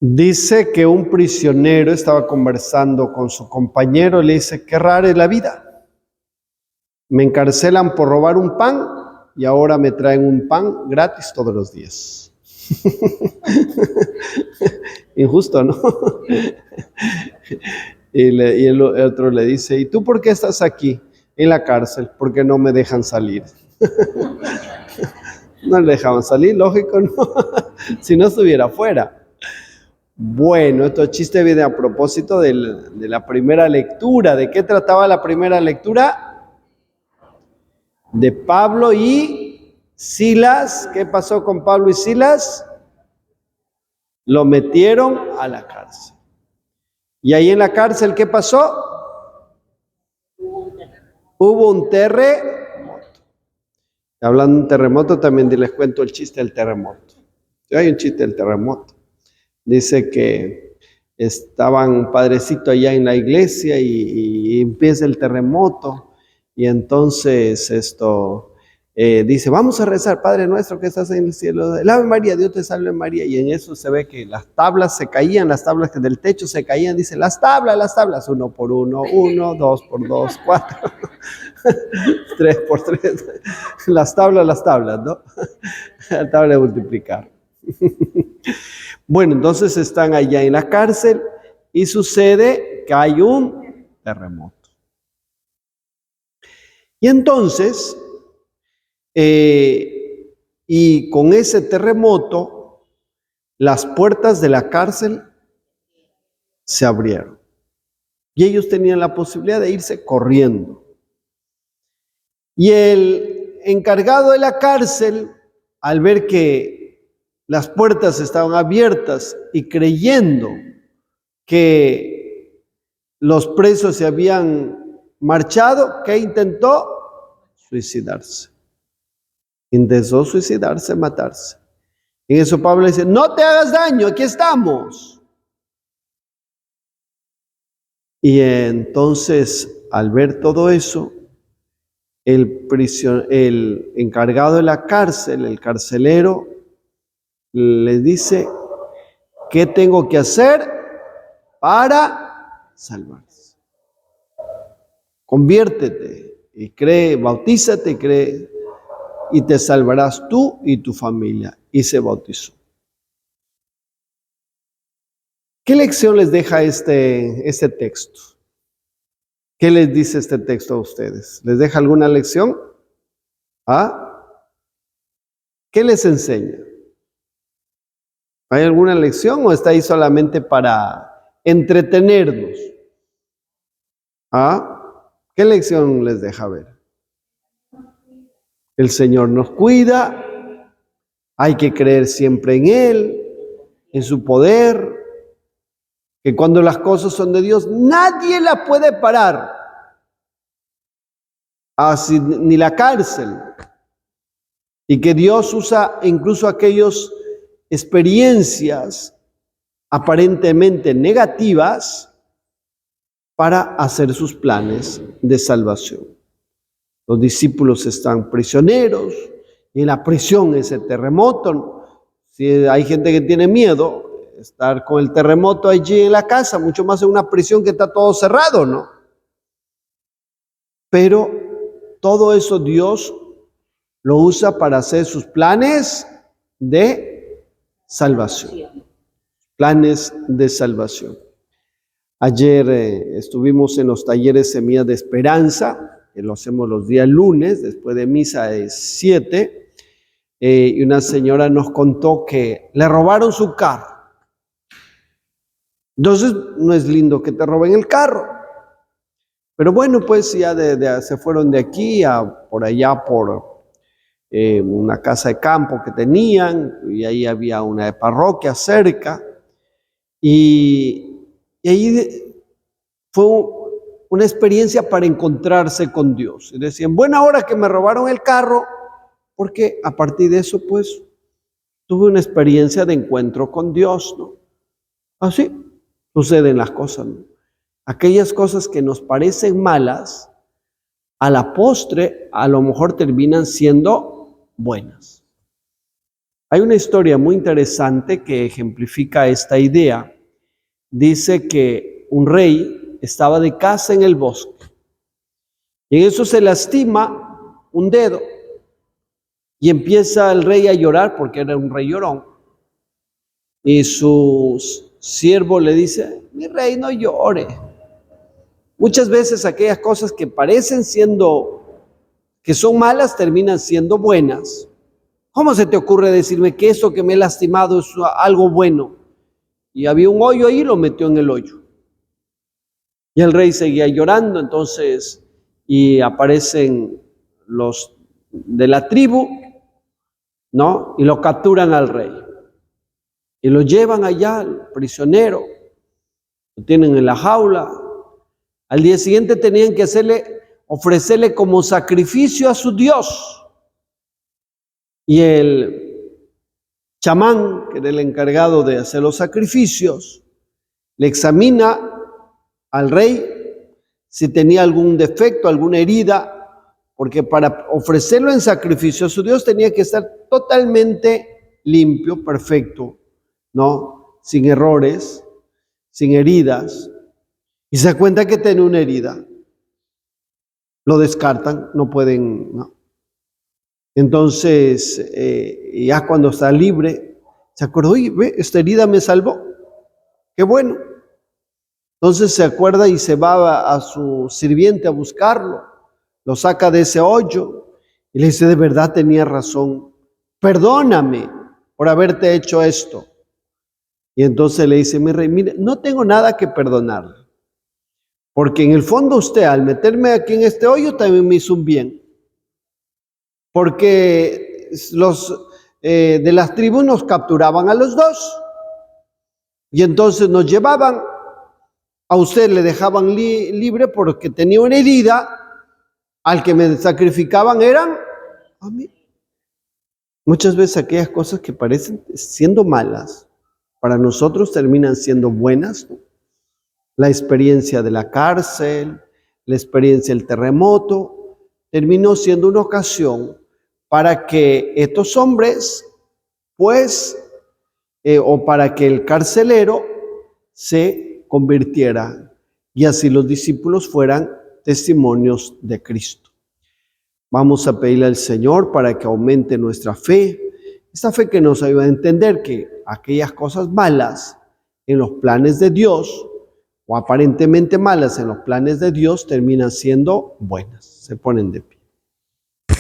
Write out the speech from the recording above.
Dice que un prisionero estaba conversando con su compañero y le dice, qué rara es la vida. Me encarcelan por robar un pan y ahora me traen un pan gratis todos los días. Injusto, ¿no? Y el otro le dice, ¿y tú por qué estás aquí en la cárcel? Porque no me dejan salir. No le dejaban salir, lógico, ¿no? Si no estuviera afuera. Bueno, este chiste viene a propósito de la primera lectura. ¿De qué trataba la primera lectura? De Pablo y Silas. ¿Qué pasó con Pablo y Silas? Lo metieron a la cárcel. Y ahí en la cárcel, ¿qué pasó? Hubo un terremoto. Hablando de un terremoto, también les cuento el chiste del terremoto. Hay un chiste del terremoto. Dice que estaban un padrecito allá en la iglesia y empieza el terremoto. Y entonces dice, vamos a rezar, Padre nuestro que estás en el cielo. El Ave María, Dios te salve María. Y en eso se ve que las tablas se caían, las tablas del techo se caían. Dice, las tablas, 1 por 1, 1, 2 por 2, 4, 3 por 3. Las tablas, ¿no? La tabla de multiplicar. Bueno, entonces están allá en la cárcel y sucede que hay un terremoto. Y entonces, y con ese terremoto, las puertas de la cárcel se abrieron. Y ellos tenían la posibilidad de irse corriendo. Y el encargado de la cárcel, al ver que las puertas estaban abiertas y creyendo que los presos se habían marchado, ¿qué intentó? Suicidarse. Intentó suicidarse, matarse. En eso Pablo dice, no te hagas daño, aquí estamos. Y entonces, al ver todo eso, el encargado de la cárcel, el carcelero, le dice, ¿qué tengo que hacer para salvarse? Conviértete y cree, bautízate, cree, y te salvarás tú y tu familia. Y se bautizó. ¿Qué lección les deja este texto? ¿Qué les dice este texto a ustedes? ¿Les deja alguna lección? ¿Ah? ¿Qué les enseña? ¿Hay alguna lección o está ahí solamente para entretenernos? ¿Ah? ¿Qué lección les deja ver? El Señor nos cuida, hay que creer siempre en Él, en su poder, que cuando las cosas son de Dios, nadie las puede parar, así, ni la cárcel, y que Dios usa incluso aquellas experiencias aparentemente negativas para hacer sus planes de salvación. Los discípulos están prisioneros, y en la prisión ese terremoto. Si hay gente que tiene miedo, estar con el terremoto allí en la casa, mucho más en una prisión que está todo cerrado, ¿no? Pero todo eso Dios lo usa para hacer sus planes de salvación. Planes de salvación. Ayer estuvimos en los talleres Semillas de Esperanza, que lo hacemos los días lunes, después de misa de 7, y una señora nos contó que le robaron su carro. Entonces, no es lindo que te roben el carro. Pero bueno, pues ya se fueron de aquí por allá, por una casa de campo que tenían, y ahí había una parroquia cerca, y ahí fue una experiencia para encontrarse con Dios. Y decían, buena hora que me robaron el carro, porque a partir de eso, pues, tuve una experiencia de encuentro con Dios, ¿no? Así suceden las cosas, ¿no? Aquellas cosas que nos parecen malas, a la postre, a lo mejor terminan siendo buenas. Hay una historia muy interesante que ejemplifica esta idea. Dice que un rey estaba de caza en el bosque y en eso se lastima un dedo y empieza el rey a llorar porque era un rey llorón. Y su siervo le dice: mi rey, no llore. Muchas veces aquellas cosas que parecen que son malas terminan siendo buenas. ¿Cómo se te ocurre decirme que eso que me he lastimado es algo bueno? Y había un hoyo ahí, lo metió en el hoyo. Y el rey seguía llorando, entonces, y aparecen los de la tribu, ¿no? Y lo capturan al rey. Y lo llevan allá, al prisionero, lo tienen en la jaula. Al día siguiente tenían que ofrecerle como sacrificio a su Dios. Y el chamán, que era el encargado de hacer los sacrificios, le examina al rey si tenía algún defecto, alguna herida, porque para ofrecerlo en sacrificio a su Dios tenía que estar totalmente limpio, perfecto, ¿no? Sin errores, sin heridas. Y se da cuenta que tiene una herida. Lo descartan, no pueden, ¿no? Entonces, ya cuando está libre, se acordó: oye, ve, esta herida me salvó. Qué bueno. Entonces se acuerda y se va a su sirviente a buscarlo. Lo saca de ese hoyo y le dice: de verdad tenía razón. Perdóname por haberte hecho esto. Y entonces le dice: mi rey, mire, no tengo nada que perdonarle. Porque en el fondo usted, al meterme aquí en este hoyo, también me hizo un bien. Porque los de las tribus nos capturaban a los dos. Y entonces nos llevaban. A usted le dejaban libre porque tenía una herida. Al que me sacrificaban eran a mí. Muchas veces aquellas cosas que parecen siendo malas, para nosotros terminan siendo buenas, ¿no? La experiencia de la cárcel, la experiencia del terremoto, terminó siendo una ocasión para que estos hombres, pues, o para que el carcelero se convirtiera y así los discípulos fueran testimonios de Cristo. Vamos a pedirle al Señor para que aumente nuestra fe, esta fe que nos ayuda a entender que aquellas cosas malas en los planes de Dios, o aparentemente malas en los planes de Dios, terminan siendo buenas. Se ponen de pie.